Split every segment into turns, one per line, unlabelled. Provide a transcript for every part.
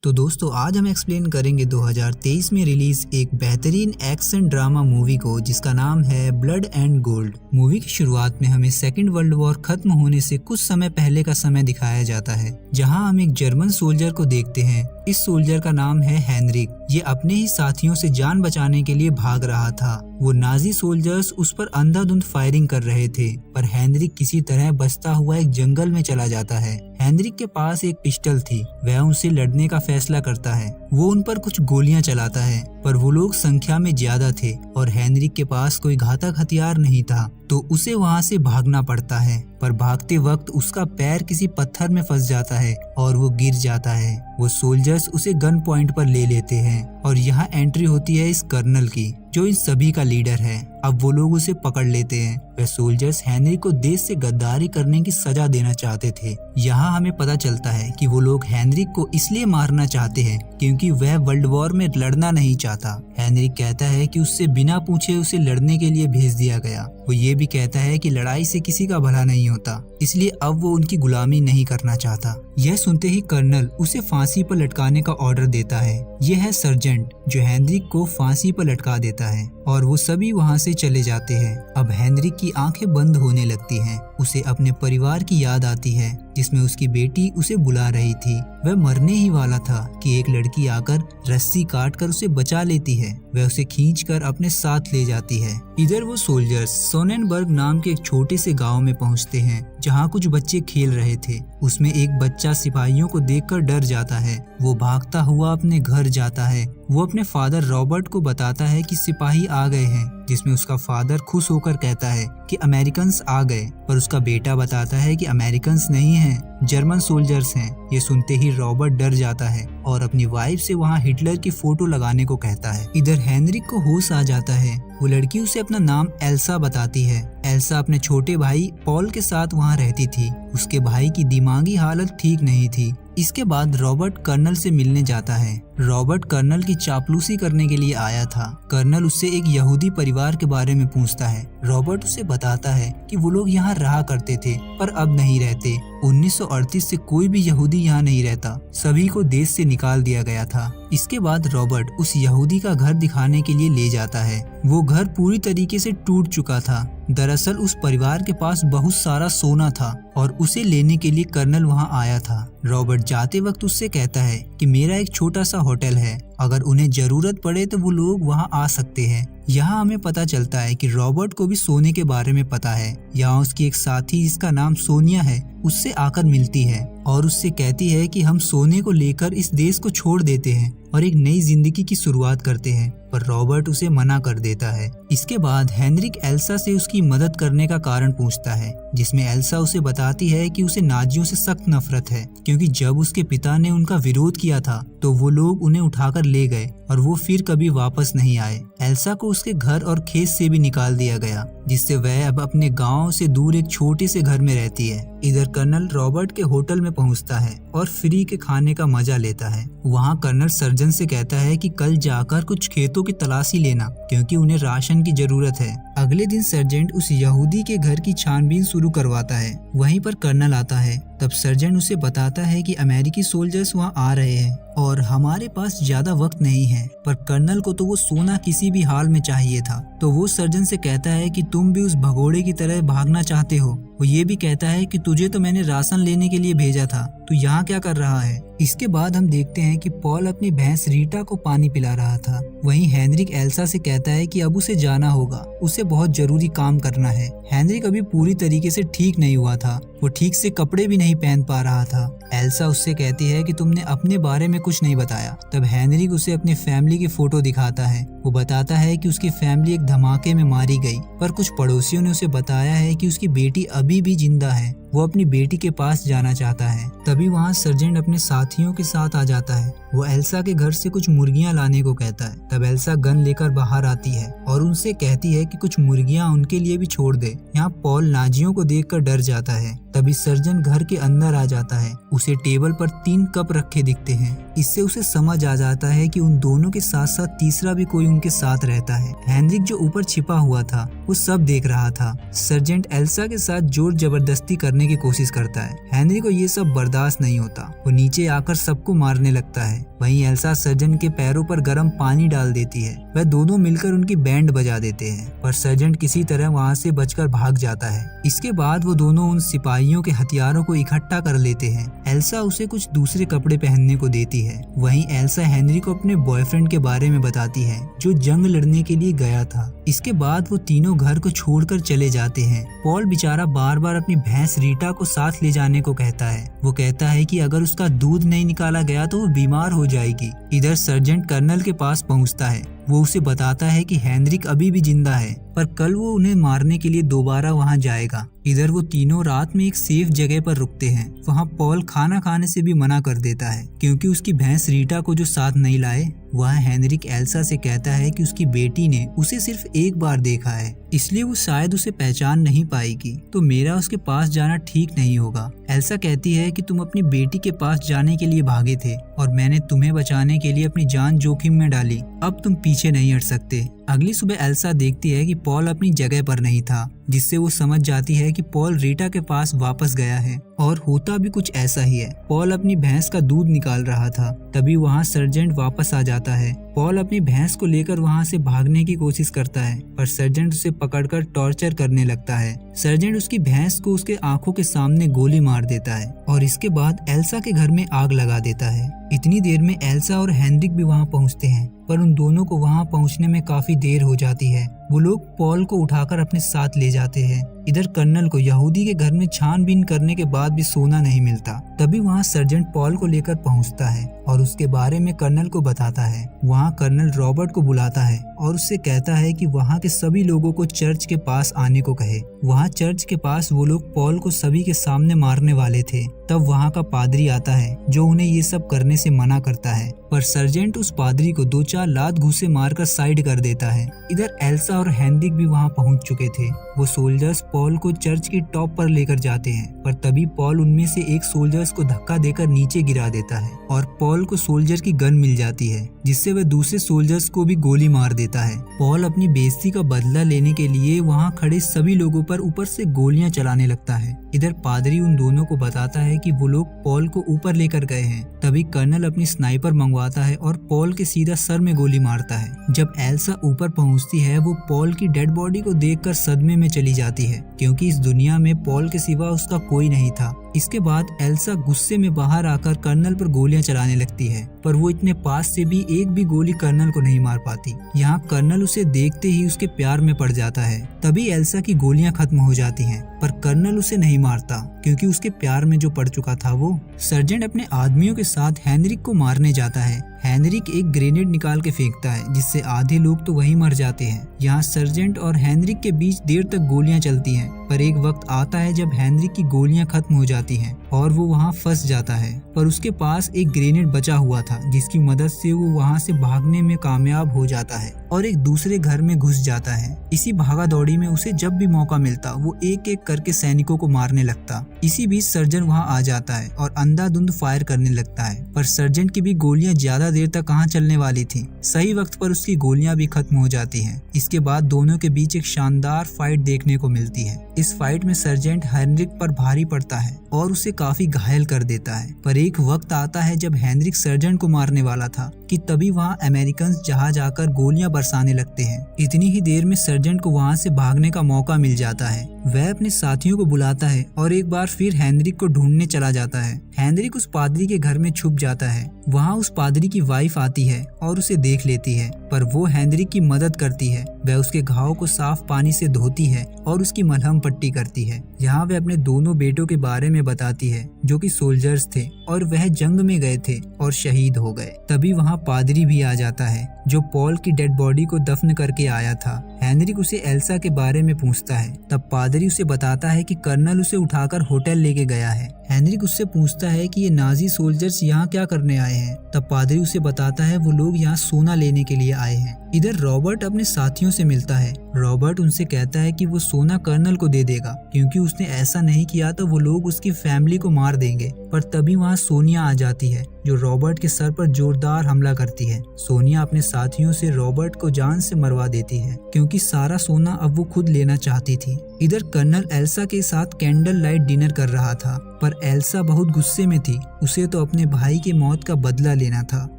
तो दोस्तों आज हम एक्सप्लेन करेंगे 2023 में रिलीज एक बेहतरीन एक्शन ड्रामा मूवी को जिसका नाम है ब्लड एंड गोल्ड। मूवी की शुरुआत में हमें सेकेंड वर्ल्ड वॉर खत्म होने से कुछ समय पहले का समय दिखाया जाता है, जहां हम एक जर्मन सोल्जर को देखते हैं। इस सोल्जर का नाम है हेनरिक। ये अपने ही साथियों से जान बचाने के लिए भाग रहा था। वो नाजी सोल्जर्स उस पर अंधाधुंध फायरिंग कर रहे थे, पर हेनरिक किसी तरह बचता हुआ एक जंगल में चला जाता है। हेनरिक के पास एक पिस्टल थी, वह उनसे लड़ने का फैसला करता है। वो उन पर कुछ गोलियां चलाता है, पर वो लोग संख्या में ज्यादा थे और हेनरिक के पास कोई घातक हथियार नहीं था, तो उसे वहां से भागना पड़ता है। पर भागते वक्त उसका पैर किसी पत्थर में फंस जाता है और वो गिर जाता है। वो सोल्जर्स उसे गन पॉइंट पर ले लेते हैं और यहाँ एंट्री होती है इस कर्नल की, जो इन सभी का लीडर है। अब वो लोग उसे पकड़ लेते हैं। वह सोल्जर्स हेनरिक को देश से गद्दारी करने की सजा देना चाहते थे। यहाँ हमें पता चलता है कि वो लोग हेनरिक को इसलिए मारना चाहते हैं क्योंकि वह वर्ल्ड वॉर में लड़ना नहीं चाहता। हेनरिक कहता है कि उससे बिना पूछे उसे लड़ने के लिए भेज दिया गया। वो ये भी कहता है कि लड़ाई से किसी का भला नहीं होता, इसलिए अब वो उनकी गुलामी नहीं करना चाहता। यह सुनते ही कर्नल उसे फांसी पर लटकाने का ऑर्डर देता है। यह है सर्जेंट जो हेनरिक को फांसी पर लटका देता है और वो सभी वहाँ से चले जाते हैं। अब हेनरिक की आंखें बंद होने लगती हैं। उसे अपने परिवार की याद आती है जिसमें उसकी बेटी उसे बुला रही थी। वह मरने ही वाला था कि एक लड़की आकर रस्सी काट कर उसे बचा लेती है। वह उसे खींचकर अपने साथ ले जाती है। इधर वो सोल्जर्स सोनेनबर्ग नाम के एक छोटे से गांव में पहुंचते हैं जहां कुछ बच्चे खेल रहे थे। उसमें एक बच्चा सिपाहियों को देखकर डर जाता है। वो भागता हुआ अपने घर जाता है। वो अपने फादर रॉबर्ट को बताता है कि सिपाही आ गए हैं, जिसमें उसका फादर खुश होकर कहता है कि अमेरिकन्स आ गए, पर उसका बेटा बताता है कि अमेरिकन्स नहीं हैं, जर्मन सोल्जर्स हैं। ये सुनते ही रॉबर्ट डर जाता है और अपनी वाइफ से वहाँ हिटलर की फोटो लगाने को कहता है। इधर हेनरिक को होश आ जाता है। वो लड़की उसे अपना नाम एल्सा बताती है। एल्सा अपने छोटे भाई पॉल के साथ वहाँ रहती थी। उसके भाई की दिमागी हालत ठीक नहीं थी। इसके बाद रॉबर्ट कर्नल से मिलने जाता है। रॉबर्ट कर्नल की चापलूसी करने के लिए आया था। कर्नल उससे एक यहूदी परिवार के बारे में पूछता है। रॉबर्ट उसे बताता है कि वो लोग यहाँ रहा करते थे पर अब नहीं रहते। 1938 से कोई भी यहूदी यहाँ नहीं रहता, सभी को देश से निकाल दिया गया था। इसके बाद रॉबर्ट उस यहूदी का घर दिखाने के लिए ले जाता है। वो घर पूरी तरीके से टूट चुका था। दरअसल उस परिवार के पास बहुत सारा सोना था और उसे लेने के लिए कर्नल वहाँ आया था। रॉबर्ट जाते वक्त उससे कहता है कि मेरा एक छोटा सा होटल है, अगर उन्हें जरूरत पड़े तो वो लोग वहाँ आ सकते हैं। यहाँ हमें पता चलता है कि रॉबर्ट को भी सोने के बारे में पता है। यहाँ उसकी एक साथी जिसका नाम सोनिया है उससे आकर मिलती है और उससे कहती है कि हम सोने को लेकर इस देश को छोड़ देते हैं और एक नई जिंदगी की शुरुआत करते हैं, पर रॉबर्ट उसे मना कर देता है। इसके बाद हेनरिक एल्सा से उसकी मदद करने का कारण पूछता है, जिसमें एल्सा उसे बताती है कि उसे नाजियों से सख्त नफरत है क्योंकि जब उसके पिता ने उनका विरोध किया था तो वो लोग उन्हें उठाकर ले गए और वो फिर कभी वापस नहीं आए। एल्सा को उसके घर और खेत से भी निकाल दिया गया, जिससे वह अब अपने गांव से दूर एक छोटे से घर में रहती है। इधर कर्नल रॉबर्ट के होटल में पहुंचता है और फ्री के खाने का मजा लेता है। वहां कर्नल सर्जन से कहता है कि कल जाकर कुछ खेतों की तलाशी लेना क्योंकि उन्हें राशन की जरूरत है। अगले दिन सर्जेंट उस यहूदी के घर की छानबीन शुरू करवाता है। वहीं पर कर्नल आता है। तब सर्जेंट उसे बताता है कि अमेरिकी सोल्जर्स वहां आ रहे हैं और हमारे पास ज्यादा वक्त नहीं है। पर कर्नल को तो वो सोना किसी भी हाल में चाहिए था, तो वो सर्जन से कहता है कि तुम भी उस भगोड़े की तरह भागना चाहते हो। वो ये भी कहता है कि तुझे तो मैंने राशन लेने के लिए भेजा था, तू यहाँ क्या कर रहा है। इसके बाद हम देखते हैं कि पॉल अपनी भैंस रीटा को पानी पिला रहा था। वहीं हेनरिक एल्सा से कहता है कि अब उसे जाना होगा, उसे बहुत जरूरी काम करना है। हेनरिक अभी पूरी तरीके से ठीक नहीं हुआ था, वो ठीक से कपड़े भी नहीं पहन पा रहा था। एल्सा उससे कहती है कि तुमने अपने बारे में कुछ नहीं बताया। तब हेनरिक उसे अपनी फैमिली की फोटो दिखाता है। वो बताता है कि उसकी फैमिली एक धमाके में मारी गई, पर कुछ पड़ोसियों ने उसे बताया है कि उसकी बेटी अभी भी जिंदा है। वो अपनी बेटी के पास जाना चाहता है। तभी वहाँ सर्जेंट अपने साथियों के साथ आ जाता है। वो एल्सा के घर से कुछ मुर्गियां लाने को कहता है। तब एल्सा गन लेकर बाहर आती है और उनसे कहती है कि कुछ मुर्गियां उनके लिए भी छोड़ दे। यहाँ पॉल नाजियों को देखकर डर जाता है। तभी सर्जन घर के अंदर आ जाता है। उसे टेबल पर 3 कप रखे दिखते हैं। इससे उसे समझ आ जाता है कि उन दोनों के साथ साथ तीसरा भी कोई उनके साथ रहता है। हेनरिक जो ऊपर छिपा हुआ था वो सब देख रहा था। सर्जेंट एल्सा के साथ जोर जबरदस्ती करने बचाने की कोशिश करता है। हेनरी को ये सब बर्दाश्त नहीं होता, वो नीचे आकर सबको मारने लगता है। वहीं एल्सा सर्जेंट के पैरों पर गर्म पानी डाल देती है। वह दोनों मिलकर उनकी बैंड बजा देते हैं, पर सर्जेंट किसी तरह वहाँ से बचकर भाग जाता है। इसके बाद वो दोनों उन सिपाहियों के हथियारों को इकट्ठा कर लेते हैं। एल्सा उसे कुछ दूसरे कपड़े पहनने को देती है। वहीं एल्सा हेनरी को अपने बॉयफ्रेंड के बारे में बताती है जो जंग लड़ने के लिए गया था। इसके बाद वो तीनों घर को छोड़कर चले जाते हैं। पॉल बेचारा बार बार अपनी भैंस रीटा को साथ ले जाने को कहता है। वो कहता है कि अगर उसका दूध नहीं निकाला गया तो वो बीमार हो जाएगी। इधर सर्जेंट कर्नल के पास पहुंचता है। वो उसे बताता है कि हेनरिक अभी भी जिंदा है, पर कल वो उन्हें मारने के लिए दोबारा वहां जाएगा। इधर वो तीनों रात में एक सेफ जगह पर रुकते हैं। वहां पॉल खाना खाने से भी मना कर देता है क्योंकि उसकी भैंस रीटा को जो साथ नहीं लाए। वह हेनरिक एल्सा से कहता है कि उसकी बेटी ने उसे सिर्फ एक बार देखा है, इसलिए वो शायद उसे पहचान नहीं पाएगी, तो मेरा उसके पास जाना ठीक नहीं होगा। एल्सा कहती है कि तुम अपनी बेटी के पास जाने के लिए भागे थे और मैंने तुम्हें बचाने के लिए अपनी जान जोखिम में डाली। अब तुम पीछे नहीं हट सकते। अगली सुबह एल्सा देखती है कि पॉल अपनी जगह पर नहीं था, जिससे वो समझ जाती है कि पॉल रीटा के पास वापस गया है। और होता भी कुछ ऐसा ही है। पॉल अपनी भैंस का दूध निकाल रहा था, तभी वहाँ सर्जेंट वापस आ जाता है। पॉल अपनी भैंस को लेकर वहाँ से भागने की कोशिश करता है, पर सर्जेंट उसे पकड़कर टॉर्चर करने लगता है। सर्जेंट उसकी भैंस को उसके आंखों के सामने गोली मार देता है और इसके बाद एल्सा के घर में आग लगा देता है। इतनी देर में एल्सा और हेनरिक भी वहाँ पहुँचते हैं, पर उन दोनों को वहाँ पहुँचने में काफी देर हो जाती है। वो लोग पॉल को उठाकर अपने साथ ले जाते हैं। इधर कर्नल को यहूदी के घर में छानबीन करने के बाद भी सोना नहीं मिलता। तभी वहाँ सर्जेंट पॉल को लेकर पहुँचता है और उसके बारे में कर्नल को बताता है। वहाँ कर्नल रॉबर्ट को बुलाता है और उससे कहता है कि वहाँ के सभी लोगों को चर्च के पास आने को कहे। वहाँ चर्च के पास वो लोग पॉल को सभी के सामने मारने वाले थे। तब वहाँ का पादरी आता है जो उन्हें ये सब करने से मना करता है, पर सर्जेंट उस पादरी को 2-4 लात घूंसे मारकर साइड कर देता है। इधर एल्सा और हेनरिक भी वहाँ पहुँच चुके थे। वो सोल्जर्स पॉल को चर्च की टॉप पर लेकर जाते हैं, पर तभी पॉल उनमें से एक सोल्जर्स को धक्का देकर नीचे गिरा देता है और पॉल को सोल्जर की गन मिल जाती है, जिससे वह दूसरे सोल्जर्स को भी गोली मार देता है। पॉल अपनी बेइज्जती का बदला लेने के लिए वहाँ खड़े सभी लोगों पर ऊपर से गोलियां चलाने लगता है। इधर पादरी उन दोनों को बताता है कि वो लोग पॉल को ऊपर लेकर गए हैं। तभी कर्नल अपनी स्नाइपर मंगवाता है और पॉल के सीधा सर में गोली मारता है। जब एल्सा ऊपर पहुंचती है, वो पॉल की डेड बॉडी को देखकर सदमे में चली जाती है, क्योंकि इस दुनिया में पॉल के सिवा उसका कोई नहीं था। इसके बाद एल्सा गुस्से में बाहर आकर कर्नल पर गोलियां चलाने लगती है, पर वो इतने पास से भी एक भी गोली कर्नल को नहीं मार पाती। यहाँ कर्नल उसे देखते ही उसके प्यार में पड़ जाता है। तभी एल्सा की गोलियां खत्म हो जाती हैं, पर कर्नल उसे नहीं मारता क्योंकि उसके प्यार में जो पड़ चुका था वो। सर्जेंट अपने आदमियों के साथ हेनरिक को मारने जाता है। हेनरिक एक ग्रेनेड निकाल के फेंकता है, जिससे आधे लोग तो वहीं मर जाते हैं। यहाँ सर्जेंट और हेनरिक के बीच देर तक गोलियां चलती हैं, पर एक वक्त आता है जब हेनरिक की गोलियां खत्म हो जाती हैं और वो वहाँ फंस जाता है, पर उसके पास एक ग्रेनेड बचा हुआ था, जिसकी मदद से वो वहाँ से भागने में कामयाब हो जाता है और एक दूसरे घर में घुस जाता है। इसी भागा दौड़ी में उसे जब भी मौका मिलता वो एक एक करके सैनिकों को मारने लगता। इसी बीच सर्जन वहाँ आ जाता है और अंधाधुंध फायर करने लगता है, पर सर्जेंट की भी गोलियां ज्यादा देर तक कहाँ चलने वाली थी। सही वक्त पर उसकी गोलियां भी खत्म हो जाती हैं। इसके बाद दोनों के बीच एक शानदार फाइट देखने को मिलती है। इस फाइट में सर्जेंट हेनरिक पर भारी पड़ता है और उसे काफी घायल कर देता है, पर एक वक्त आता है जब हेनरिक सर्जेंट को मारने वाला था कि तभी वहाँ अमेरिकन जहाज आकर गोलियां बरसाने लगते हैं। इतनी ही देर में सर्जेंट को वहाँ से भागने का मौका मिल जाता है। वह अपने साथियों को बुलाता है और एक बार फिर हेनरिक को ढूंढने चला जाता है। हेनरिक उस पादरी के घर में छुप जाता है। वहाँ उस पादरी की वाइफ आती है और उसे देख लेती है, पर वो हेनरिक की मदद करती है। वह उसके घाव को साफ पानी से धोती है और उसकी मलहम पट्टी करती है। यहाँ वह अपने दोनों बेटों के बारे में बताती है जो कि सोल्जर्स थे और वह जंग में गए थे और शहीद हो गए। तभी वहाँ पादरी भी आ जाता है जो पॉल की डेड बॉडी को दफन करके आया था। हेनरिक उसे एल्सा के बारे में पूछता है। तब पादरी उसे बताता है कि कर्नल उसे उठाकर होटल लेके गया है। हेनरिक उससे पूछता है कि ये नाजी सोल्जर्स यहाँ क्या करने आए हैं। तब पादरी उसे बताता है वो लोग यहाँ सोना लेने के लिए आए हैं। इधर रॉबर्ट अपने साथियों से मिलता है। रॉबर्ट उनसे कहता है कि वो सोना कर्नल को दे देगा, क्योंकि उसने ऐसा नहीं किया तो वो लोग उसकी फैमिली को मार देंगे। पर तभी वहाँ सोनिया आ जाती है जो रॉबर्ट के सर पर जोरदार हमला करती है। सोनिया अपने साथियों से रॉबर्ट को जान से मरवा देती है, क्योंकि क्योंकि सारा सोना अब वो खुद लेना चाहती थी। इधर कर्नल एल्सा के साथ कैंडल लाइट डिनर कर रहा था, पर एल्सा बहुत गुस्से में थी। उसे तो अपने भाई के मौत का बदला लेना था।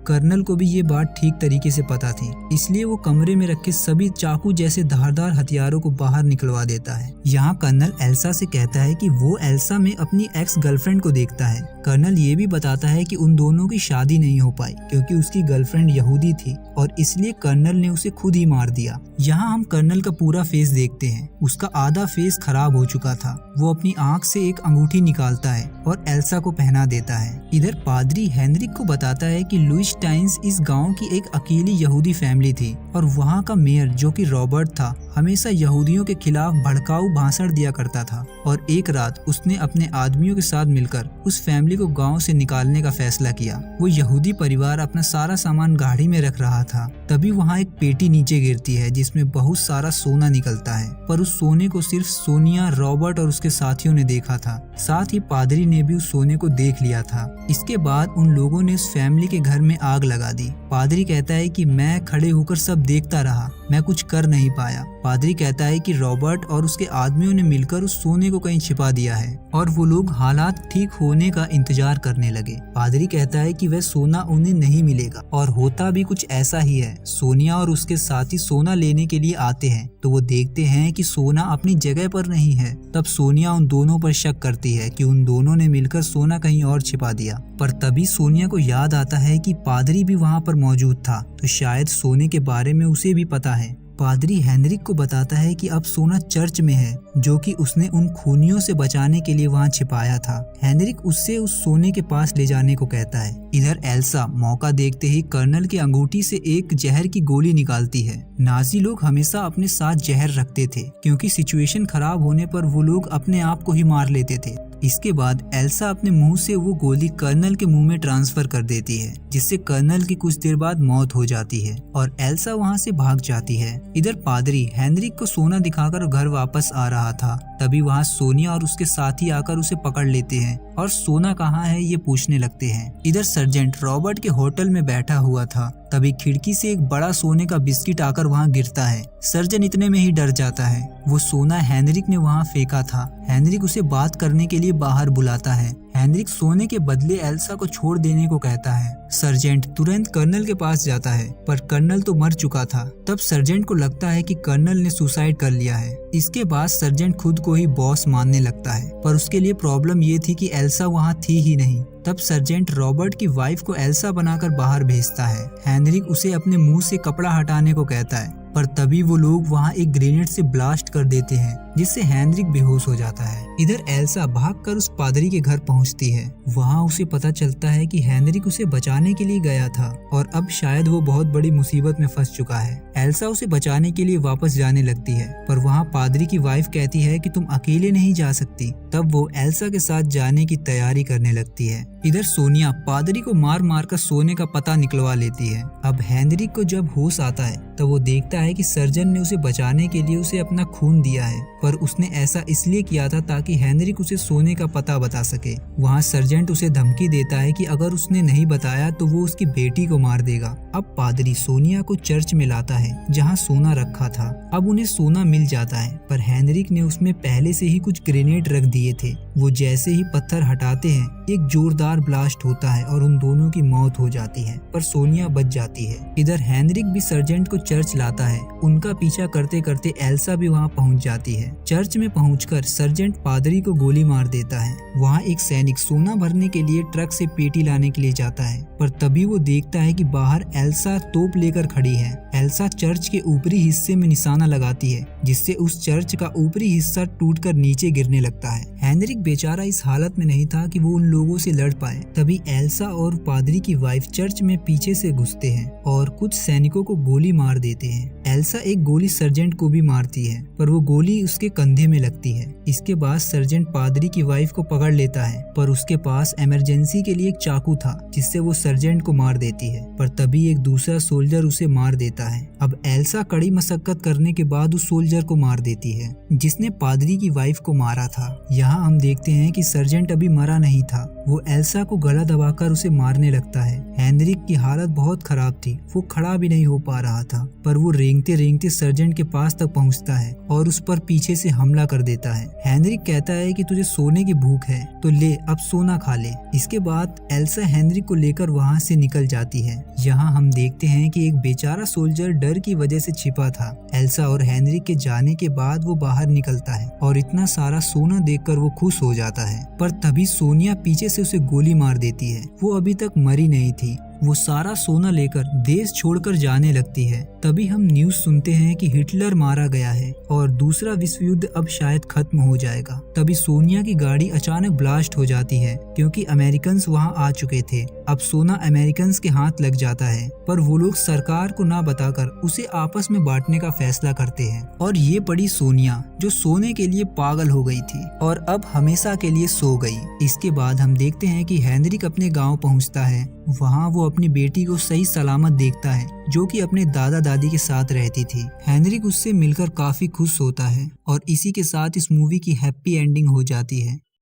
कर्नल को भी ये बात ठीक तरीके से पता थी, इसलिए वो कमरे में रखे सभी चाकू जैसे धारदार हथियारों को बाहर निकलवा देता है। यहाँ कर्नल एल्सा से कहता है कि वो एल्सा में अपनी एक्स गर्लफ्रेंड को देखता है। कर्नल ये भी बताता है कि उन दोनों की शादी नहीं हो पाई क्योंकि उसकी गर्लफ्रेंड यहूदी थी और इसलिए कर्नल ने उसे खुद ही मार दिया। यहाँ हम कर्नल का पूरा फेस देखते हैं। उसका आधा फेस खराब हो चुका था। वो अपनी आंख से एक अंगूठी निकालता है और एल्सा को पहना देता है। इधर पादरी हेनरिक को बताता है कि लुइस टाइन्स इस गांव की एक अकेली यहूदी फैमिली थी और वहाँ का मेयर जो कि रॉबर्ट था हमेशा यहूदियों के खिलाफ भड़काऊ भाषण दिया करता था और एक रात उसने अपने आदमियों के साथ मिलकर उस फैमिली को गांव से निकालने का फैसला किया। वो यहूदी परिवार अपना सारा सामान गाड़ी में रख रहा था, तभी वहाँ एक पेटी नीचे गिरती है जिसमें बहुत सारा सोना निकलता है, पर उस सोने को सिर्फ सोनिया, रॉबर्ट और उसके साथियों ने देखा था। साथ ही पादरी ने भी उस सोने को देख लिया था। इसके बाद उन लोगों ने उस फैमिली के घर में आग लगा दी। पादरी कहता है कि मैं खड़े होकर सब देखता रहा, मैं कुछ कर नहीं पाया। पादरी कहता है कि रॉबर्ट और उसके आदमियों ने मिलकर उस सोने को कहीं छिपा दिया है और वो लोग हालात ठीक होने का इंतजार करने लगे। पादरी कहता है कि वह सोना उन्हें नहीं मिलेगा और होता भी कुछ ऐसा ही है। सोनिया और उसके साथी सोना लेने के लिए आते हैं तो वो देखते हैं कि सोना अपनी जगह पर नहीं है। तब सोनिया उन दोनों पर शक करती है कि उन दोनों ने मिलकर सोना कहीं और छिपा दिया, पर तभी सोनिया को याद आता है कि पादरी भी वहाँ पर मौजूद था, तो शायद सोने के बारे में उसे भी पता है। पादरी हेनरिक को बताता है कि अब सोना चर्च में है, जो कि उसने उन खूनियों से बचाने के लिए वहां छिपाया था। हेनरिक उससे उस सोने के पास ले जाने को कहता है। इधर एल्सा मौका देखते ही कर्नल की अंगूठी से एक जहर की गोली निकालती है। नाजी लोग हमेशा अपने साथ जहर रखते थे क्योंकि सिचुएशन खराब होने पर वो लोग अपने आप को ही मार लेते थे। इसके बाद एल्सा अपने मुंह से वो गोली कर्नल के मुंह में ट्रांसफर कर देती है, जिससे कर्नल की कुछ देर बाद मौत हो जाती है और एल्सा वहां से भाग जाती है। इधर पादरी हेनरिक को सोना दिखाकर घर वापस आ रहा था, तभी वहां सोनिया और उसके साथी आकर उसे पकड़ लेते हैं और सोना कहाँ है ये पूछने लगते हैं। इधर सर्जेंट रॉबर्ट के होटल में बैठा हुआ था, तभी खिड़की से एक बड़ा सोने का बिस्किट आकर वहां गिरता है। सर्जन इतने में ही डर जाता है। वो सोना हेनरिक ने वहां फेंका था। हेनरिक उसे बात करने के लिए बाहर बुलाता है। हेनरिक सोने के बदले एल्सा को छोड़ देने को कहता है। सर्जेंट तुरंत कर्नल के पास जाता है, पर कर्नल तो मर चुका था। तब सर्जेंट को लगता है कि कर्नल ने सुसाइड कर लिया है। इसके बाद सर्जेंट खुद को ही बॉस मानने लगता है, पर उसके लिए प्रॉब्लम ये थी कि एल्सा वहाँ थी ही नहीं। तब सर्जेंट रॉबर्ट की वाइफ को एल्सा बनाकर बाहर भेजता है। हेनरिक उसे अपने मुंह से कपड़ा हटाने को कहता है, पर तभी वो लोग वहाँ एक ग्रेनेड से ब्लास्ट कर देते हैं, जिससे हेनरिक बेहोश हो जाता है। इधर एल्सा भागकर उस पादरी के घर पहुँचती है। वहाँ उसे पता चलता है कि हेनरिक उसे बचाने के लिए गया था और अब शायद वो बहुत बड़ी मुसीबत में फंस चुका है। एल्सा उसे बचाने के लिए वापस जाने लगती है, पर वहाँ पादरी की वाइफ कहती है कि तुम अकेले नहीं जा सकती। तब वो एल्सा के साथ जाने की तैयारी करने लगती है। इधर सोनिया पादरी को मार मार कर सोने का पता निकलवा लेती है। अब हेनरिक को जब होश आता है तो वो देखता है कि सर्जन ने उसे बचाने के लिए उसे अपना खून दिया है, पर उसने ऐसा इसलिए किया था ताकि हेनरिक उसे सोने का पता बता सके। वहाँ सर्जेंट उसे धमकी देता है कि अगर उसने नहीं बताया तो वो उसकी बेटी को मार देगा। अब पादरी सोनिया को चर्च में लाता है जहाँ सोना रखा था। अब उन्हें सोना मिल जाता है, पर हेनरिक ने उसमें पहले से ही कुछ ग्रेनेड रख दिए थे। वो जैसे ही पत्थर हटाते हैं एक जोरदार ब्लास्ट होता है और उन दोनों की मौत हो जाती है, पर सोनिया बच जाती है। इधर हेनरिक भी सर्जेंट को चर्च लाता है। उनका पीछा करते करते एल्सा भी वहाँ पहुँच जाती है। चर्च में पहुंचकर सर्जेंट पादरी को गोली मार देता है। वहाँ एक सैनिक सोना भरने के लिए ट्रक से पेटी लाने के लिए जाता है, पर तभी वो देखता है कि बाहर एल्सा तोप लेकर खड़ी है। एल्सा चर्च के ऊपरी हिस्से में निशाना लगाती है, जिससे उस चर्च का ऊपरी हिस्सा टूटकर नीचे गिरने लगता है। हेनरिक बेचारा इस हालत में नहीं था कि वो उन लोगों से लड़ पाए। तभी एल्सा और पादरी की वाइफ चर्च में पीछे से घुसते हैं और कुछ सैनिकों को गोली मार देते हैं। एल्सा एक गोली सर्जेंट को भी मारती है, पर वो गोली उसके कंधे में लगती है। इसके बाद सर्जेंट पादरी की वाइफ को पकड़ लेता है, पर उसके पास इमरजेंसी के लिए एक चाकू था जिससे वो सर्जेंट को मार देती है। पर तभी एक दूसरा सोल्जर उसे मार देता है। अब एल्सा कड़ी मशक्कत करने के बाद उस सोल्जर को मार देती है जिसने पादरी की वाइफ को मारा था। यहाँ हम देखते हैं कि सर्जेंट अभी मरा नहीं था, वो एल्सा को गला दबाकर उसे मारने लगता है। हेनरिक की हालत बहुत खराब थी, वो खड़ा भी नहीं हो पा रहा था, पर वो रेंगते रेंगते सर्जेंट के पास तक पहुंचता है और उस पर पीछे से हमला कर देता है। हेनरिक कहता है कि तुझे सोने की भूख है तो ले, अब सोना खा ले। इसके बाद एल्सा हेनरिक को लेकर वहाँ से निकल जाती है। यहाँ हम देखते हैं कि एक बेचारा सोल्जर डर की वजह से छिपा था। एल्सा और हेनरिक के जाने के बाद वो बाहर निकलता है और इतना सारा सोना देखकर वो खुश हो जाता है, पर तभी सोनिया पीछे से उसे गोली मार देती है। वो अभी तक मरी नहीं थी। वो सारा सोना लेकर देश छोड़कर जाने लगती है। तभी हम न्यूज़ सुनते हैं कि हिटलर मारा गया है और दूसरा विश्व युद्ध अब शायद खत्म हो जाएगा। तभी सोनिया की गाड़ी अचानक ब्लास्ट हो जाती है क्योंकि अमेरिकन वहां आ चुके थे। अब सोना अमेरिकन के हाथ लग जाता है, पर वो लोग सरकार को ना बताकर उसे आपस में बांटने का फैसला करते हैं। और ये पड़ी सोनिया जो सोने के लिए पागल हो गई थी और अब हमेशा के लिए सो गई। इसके बाद हम देखते हैं कि हेनरिक अपने गाँव पहुँचता है। वहाँ वो अपनी बेटी को सही सलामत देखता है जो कि अपने दादा दादी के साथ रहती थी। हेनरिक उससे मिलकर काफी खुश होता है और इसी के साथ इस मूवी की हैप्पी एंडिंग हो जाती है।